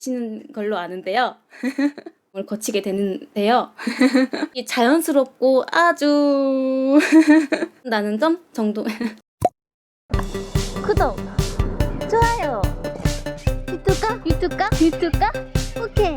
치는 걸로 아는데요. 걸 거치게 되는데요. 이 자연스럽고 아주 나는 점 정도. 구독, 좋아요, 유튜브가? 오케이.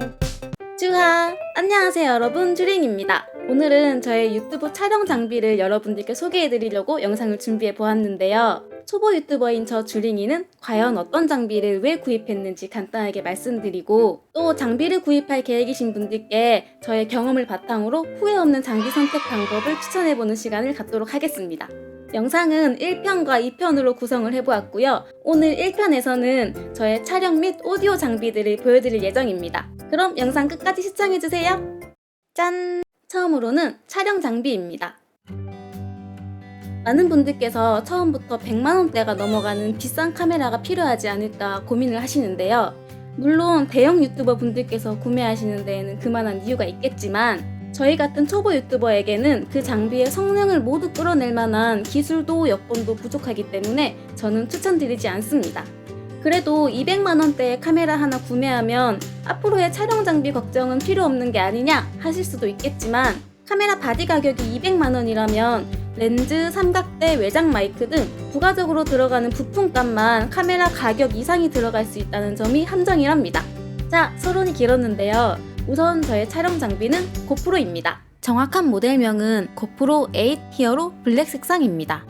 쭈하! 안녕하세요 여러분, 주링입니다. 오늘은 저의 유튜브 촬영 장비를 여러분들께 소개해드리려고 영상을 준비해 보았는데요. 초보 유튜버인 저 주링이는 과연 어떤 장비를 왜 구입했는지 간단하게 말씀드리고, 또 장비를 구입할 계획이신 분들께 저의 경험을 바탕으로 후회 없는 장비 선택 방법을 추천해보는 시간을 갖도록 하겠습니다. 영상은 1편과 2편으로 구성을 해보았고요. 오늘 1편에서는 저의 촬영 및 오디오 장비들을 보여드릴 예정입니다. 그럼 영상 끝까지 시청해주세요. 짠! 처음으로는 촬영 장비입니다. 많은 분들께서 처음부터 100만원대가 넘어가는 비싼 카메라가 필요하지 않을까 고민을 하시는데요. 물론 대형 유튜버 분들께서 구매하시는 데에는 그만한 이유가 있겠지만, 저희 같은 초보 유튜버에게는 그 장비의 성능을 모두 끌어낼 만한 기술도 여건도 부족하기 때문에 저는 추천드리지 않습니다. 그래도 200만원대의 카메라 하나 구매하면 앞으로의 촬영 장비 걱정은 필요 없는 게 아니냐 하실 수도 있겠지만, 카메라 바디 가격이 200만원이라면 렌즈, 삼각대, 외장 마이크 등 부가적으로 들어가는 부품값만 카메라 가격 이상이 들어갈 수 있다는 점이 함정이랍니다. 자, 서론이 길었는데요. 우선 저의 촬영 장비는 고프로입니다. 정확한 모델명은 고프로 8 히어로 블랙 색상입니다.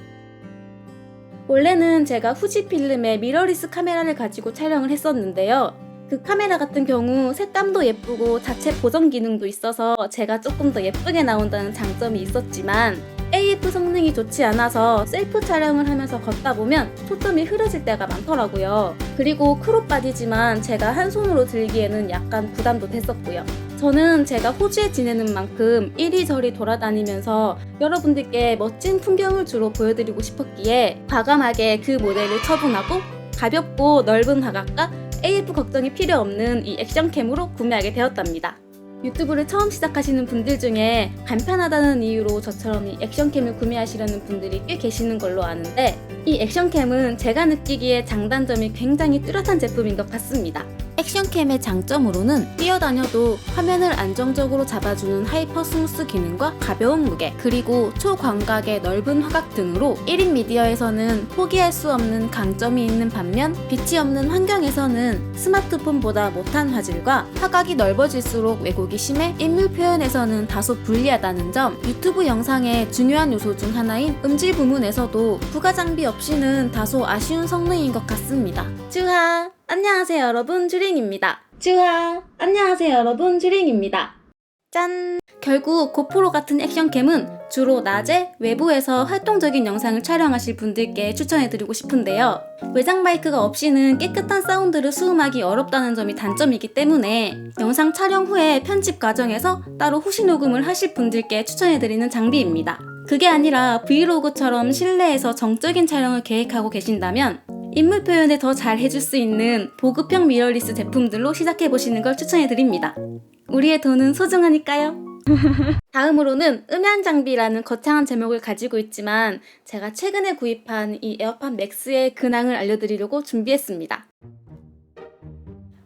원래는 제가 후지필름의 미러리스 카메라를 가지고 촬영을 했었는데요. 그 카메라 같은 경우 색감도 예쁘고 자체 보정 기능도 있어서 제가 조금 더 예쁘게 나온다는 장점이 있었지만, AF 성능이 좋지 않아서 셀프 촬영을 하면서 걷다 보면 초점이 흐려질 때가 많더라고요. 그리고 크롭 바디지만 제가 한 손으로 들기에는 약간 부담도 됐었고요. 저는 제가 호주에 지내는 만큼 이리저리 돌아다니면서 여러분들께 멋진 풍경을 주로 보여드리고 싶었기에 과감하게 그 모델을 처분하고 가볍고 넓은 화각과 AF 걱정이 필요 없는 이 액션캠으로 구매하게 되었답니다. 유튜브를 처음 시작하시는 분들 중에 간편하다는 이유로 저처럼 이 액션캠을 구매하시려는 분들이 꽤 계시는 걸로 아는데, 이 액션캠은 제가 느끼기에 장단점이 굉장히 뚜렷한 제품인 것 같습니다. 액션캠의 장점으로는 뛰어다녀도 화면을 안정적으로 잡아주는 하이퍼 스무스 기능과 가벼운 무게, 그리고 초광각의 넓은 화각 등으로 1인 미디어에서는 포기할 수 없는 강점이 있는 반면, 빛이 없는 환경에서는 스마트폰보다 못한 화질과 화각이 넓어질수록 왜곡이 심해 인물 표현에서는 다소 불리하다는 점, 유튜브 영상의 중요한 요소 중 하나인 음질 부문에서도 부가 장비 없이는 다소 아쉬운 성능인 것 같습니다. 쭈하! 안녕하세요 여러분, 주링입니다. 쭈하! 안녕하세요 여러분, 주링입니다. 짠! 결국 고프로 같은 액션캠은 주로 낮에 외부에서 활동적인 영상을 촬영하실 분들께 추천해드리고 싶은데요. 외장 마이크가 없이는 깨끗한 사운드를 수음하기 어렵다는 점이 단점이기 때문에 영상 촬영 후에 편집 과정에서 따로 후시 녹음을 하실 분들께 추천해드리는 장비입니다. 그게 아니라 브이로그처럼 실내에서 정적인 촬영을 계획하고 계신다면 인물 표현을 더 잘 해줄 수 있는 보급형 미러리스 제품들로 시작해보시는 걸 추천해드립니다. 우리의 돈은 소중하니까요. 다음으로는 음향 장비라는 거창한 제목을 가지고 있지만, 제가 최근에 구입한 이 에어팟 맥스의 근황을 알려드리려고 준비했습니다.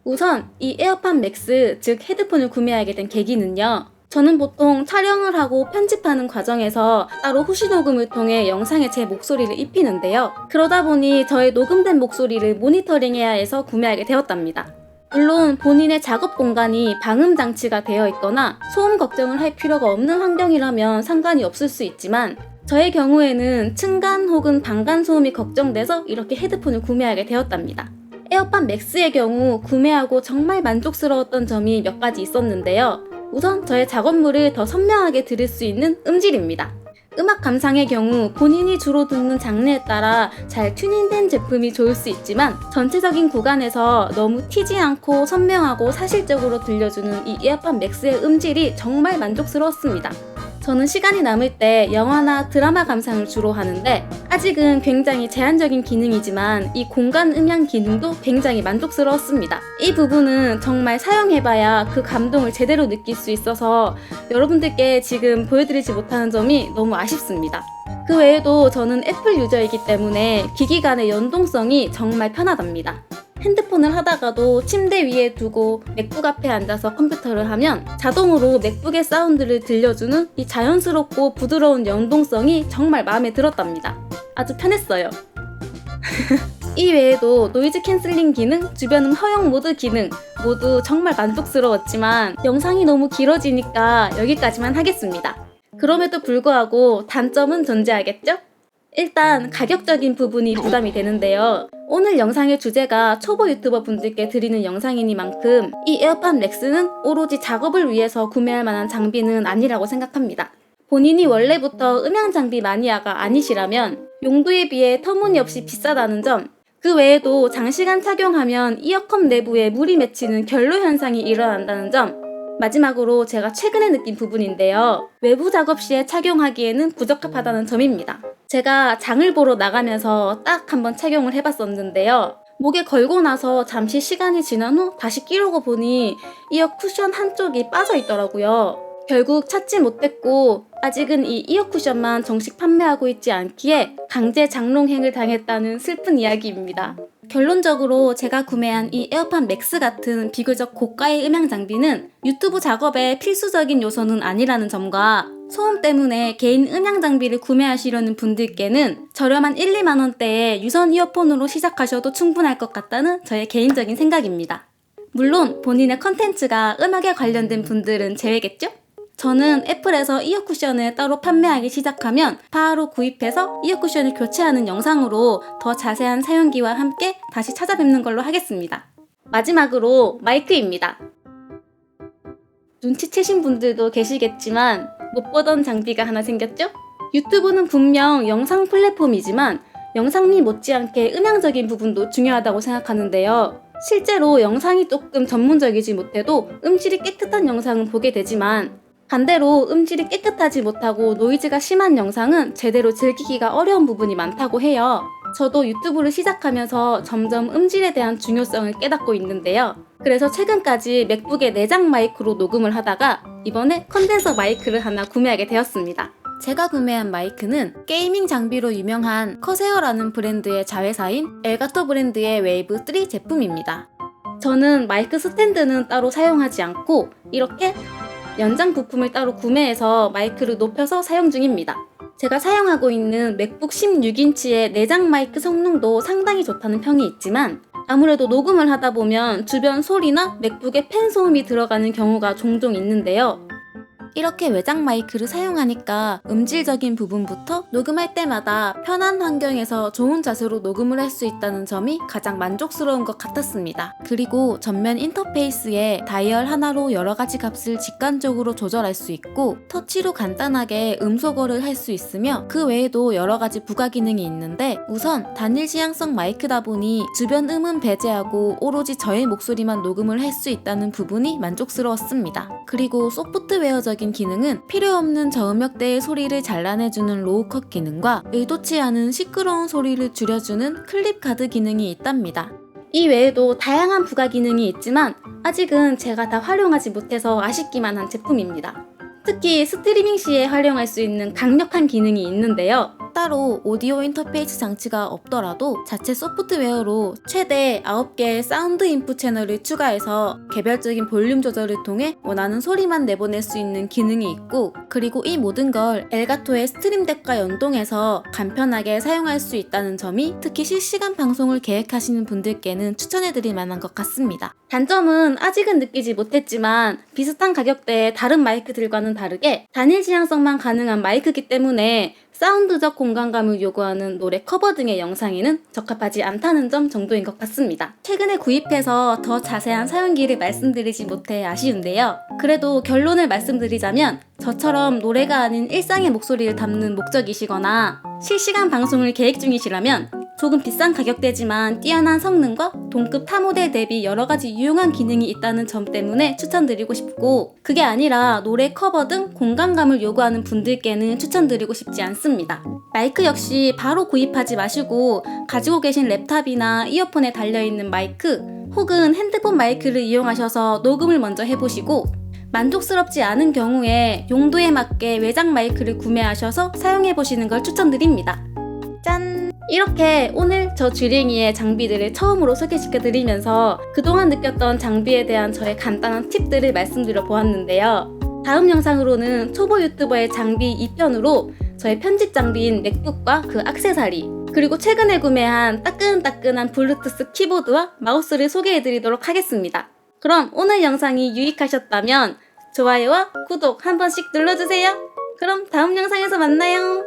우선 이 에어팟 맥스, 즉 헤드폰을 구매하게 된 계기는요. 저는 보통 촬영을 하고 편집하는 과정에서 따로 후시 녹음을 통해 영상에 제 목소리를 입히는데요. 그러다 보니 저의 녹음된 목소리를 모니터링해야 해서 구매하게 되었답니다. 물론 본인의 작업 공간이 방음 장치가 되어 있거나 소음 걱정을 할 필요가 없는 환경이라면 상관이 없을 수 있지만, 저의 경우에는 층간 혹은 방간 소음이 걱정돼서 이렇게 헤드폰을 구매하게 되었답니다. 에어팟 맥스의 경우 구매하고 정말 만족스러웠던 점이 몇 가지 있었는데요. 우선 저의 작업물을 더 선명하게 들을 수 있는 음질입니다. 음악 감상의 경우 본인이 주로 듣는 장르에 따라 잘 튜닝된 제품이 좋을 수 있지만, 전체적인 구간에서 너무 튀지 않고 선명하고 사실적으로 들려주는 이 에어팟 맥스의 음질이 정말 만족스러웠습니다. 저는 시간이 남을 때 영화나 드라마 감상을 주로 하는데, 아직은 굉장히 제한적인 기능이지만 이 공간 음향 기능도 굉장히 만족스러웠습니다. 이 부분은 정말 사용해봐야 그 감동을 제대로 느낄 수 있어서 여러분들께 지금 보여드리지 못하는 점이 너무 아쉽습니다. 그 외에도 저는 애플 유저이기 때문에 기기 간의 연동성이 정말 편하답니다. 핸드폰을 하다가도 침대 위에 두고 맥북 앞에 앉아서 컴퓨터를 하면 자동으로 맥북의 사운드를 들려주는 이 자연스럽고 부드러운 연동성이 정말 마음에 들었답니다. 아주 편했어요. 이 외에도 노이즈 캔슬링 기능, 주변음 허용 모드 기능 모두 정말 만족스러웠지만 영상이 너무 길어지니까 여기까지만 하겠습니다. 그럼에도 불구하고 단점은 존재하겠죠? 일단 가격적인 부분이 부담이 되는데요. 오늘 영상의 주제가 초보 유튜버 분들께 드리는 영상이니만큼 이 에어팟 맥스는 오로지 작업을 위해서 구매할 만한 장비는 아니라고 생각합니다. 본인이 원래부터 음향 장비 마니아가 아니시라면 용도에 비해 터무니없이 비싸다는 점, 그 외에도 장시간 착용하면 이어컵 내부에 물이 맺히는 결로 현상이 일어난다는 점, 마지막으로 제가 최근에 느낀 부분인데요. 외부 작업 시에 착용하기에는 부적합하다는 점입니다. 제가 장을 보러 나가면서 딱 한번 착용을 해봤었는데요. 목에 걸고 나서 잠시 시간이 지난 후 다시 끼려고 보니 이어 쿠션 한쪽이 빠져 있더라고요. 결국 찾지 못했고 아직은 이 이어 쿠션만 정식 판매하고 있지 않기에 강제 장롱행을 당했다는 슬픈 이야기입니다. 결론적으로 제가 구매한 이 에어팟 맥스 같은 비교적 고가의 음향 장비는 유튜브 작업에 필수적인 요소는 아니라는 점과 소음 때문에 개인 음향 장비를 구매하시려는 분들께는 저렴한 1, 2만 원대의 유선 이어폰으로 시작하셔도 충분할 것 같다는 저의 개인적인 생각입니다. 물론 본인의 컨텐츠가 음악에 관련된 분들은 제외겠죠? 저는 애플에서 이어 쿠션을 따로 판매하기 시작하면 바로 구입해서 이어 쿠션을 교체하는 영상으로 더 자세한 사용기와 함께 다시 찾아뵙는 걸로 하겠습니다. 마지막으로 마이크입니다. 눈치채신 분들도 계시겠지만 못 보던 장비가 하나 생겼죠? 유튜브는 분명 영상 플랫폼이지만 영상미 못지않게 음향적인 부분도 중요하다고 생각하는데요. 실제로 영상이 조금 전문적이지 못해도 음질이 깨끗한 영상은 보게 되지만 반대로 음질이 깨끗하지 못하고 노이즈가 심한 영상은 제대로 즐기기가 어려운 부분이 많다고 해요. 저도 유튜브를 시작하면서 점점 음질에 대한 중요성을 깨닫고 있는데요. 그래서 최근까지 맥북의 내장 마이크로 녹음을 하다가 이번에 컨덴서 마이크를 하나 구매하게 되었습니다. 제가 구매한 마이크는 게이밍 장비로 유명한 커세어라는 브랜드의 자회사인 엘가토 브랜드의 웨이브 3 제품입니다. 저는 마이크 스탠드는 따로 사용하지 않고 이렇게 연장 부품을 따로 구매해서 마이크를 높여서 사용 중입니다. 제가 사용하고 있는 맥북 16인치의 내장 마이크 성능도 상당히 좋다는 평이 있지만 아무래도 녹음을 하다 보면 주변 소리나 맥북에 팬 소음이 들어가는 경우가 종종 있는데요. 이렇게 외장 마이크를 사용하니까 음질적인 부분부터 녹음할 때마다 편한 환경에서 좋은 자세로 녹음을 할 수 있다는 점이 가장 만족스러운 것 같았습니다. 그리고 전면 인터페이스에 다이얼 하나로 여러 가지 값을 직관적으로 조절할 수 있고 터치로 간단하게 음소거를 할 수 있으며 그 외에도 여러 가지 부가 기능이 있는데 우선 단일 지향성 마이크다 보니 주변 음은 배제하고 오로지 저의 목소리만 녹음을 할 수 있다는 부분이 만족스러웠습니다. 그리고 소프트웨어적인 기능은 필요 없는 저음역대의 소리를 잘라내주는 로우컷 기능과 의도치 않은 시끄러운 소리를 줄여주는 클립 가드 기능이 있답니다. 이 외에도 다양한 부가 기능이 있지만 아직은 제가 다 활용하지 못해서 아쉽기만 한 제품입니다. 특히 스트리밍 시에 활용할 수 있는 강력한 기능이 있는데요. 따로 오디오 인터페이스 장치가 없더라도 자체 소프트웨어로 최대 9개의 사운드 인풋 채널을 추가해서 개별적인 볼륨 조절을 통해 원하는 소리만 내보낼 수 있는 기능이 있고 그리고 이 모든 걸 엘가토의 스트림덱과 연동해서 간편하게 사용할 수 있다는 점이 특히 실시간 방송을 계획하시는 분들께는 추천해드릴 만한 것 같습니다. 단점은 아직은 느끼지 못했지만 비슷한 가격대의 다른 마이크들과는 다르게 단일 지향성만 가능한 마이크이기 때문에 사운드적 공간감을 요구하는 노래 커버 등의 영상에는 적합하지 않다는 점 정도인 것 같습니다. 최근에 구입해서 더 자세한 사용기를 말씀드리지 못해 아쉬운데요. 그래도 결론을 말씀드리자면 저처럼 노래가 아닌 일상의 목소리를 담는 목적이시거나 실시간 방송을 계획 중이시라면 조금 비싼 가격대지만 뛰어난 성능과 동급 타 모델 대비 여러 가지 유용한 기능이 있다는 점 때문에 추천드리고 싶고 그게 아니라 노래 커버 등 공간감을 요구하는 분들께는 추천드리고 싶지 않습니다. 마이크 역시 바로 구입하지 마시고 가지고 계신 랩탑이나 이어폰에 달려있는 마이크 혹은 핸드폰 마이크를 이용하셔서 녹음을 먼저 해보시고 만족스럽지 않은 경우에 용도에 맞게 외장 마이크를 구매하셔서 사용해보시는 걸 추천드립니다. 짠! 이렇게 오늘 저 쥐링이의 장비들을 처음으로 소개시켜드리면서 그동안 느꼈던 장비에 대한 저의 간단한 팁들을 말씀드려 보았는데요. 다음 영상으로는 초보 유튜버의 장비 2편으로 저의 편집 장비인 맥북과 그 액세서리, 그리고 최근에 구매한 따끈따끈한 블루투스 키보드와 마우스를 소개해드리도록 하겠습니다. 그럼 오늘 영상이 유익하셨다면 좋아요와 구독 한 번씩 눌러주세요. 그럼 다음 영상에서 만나요.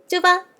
쭈바!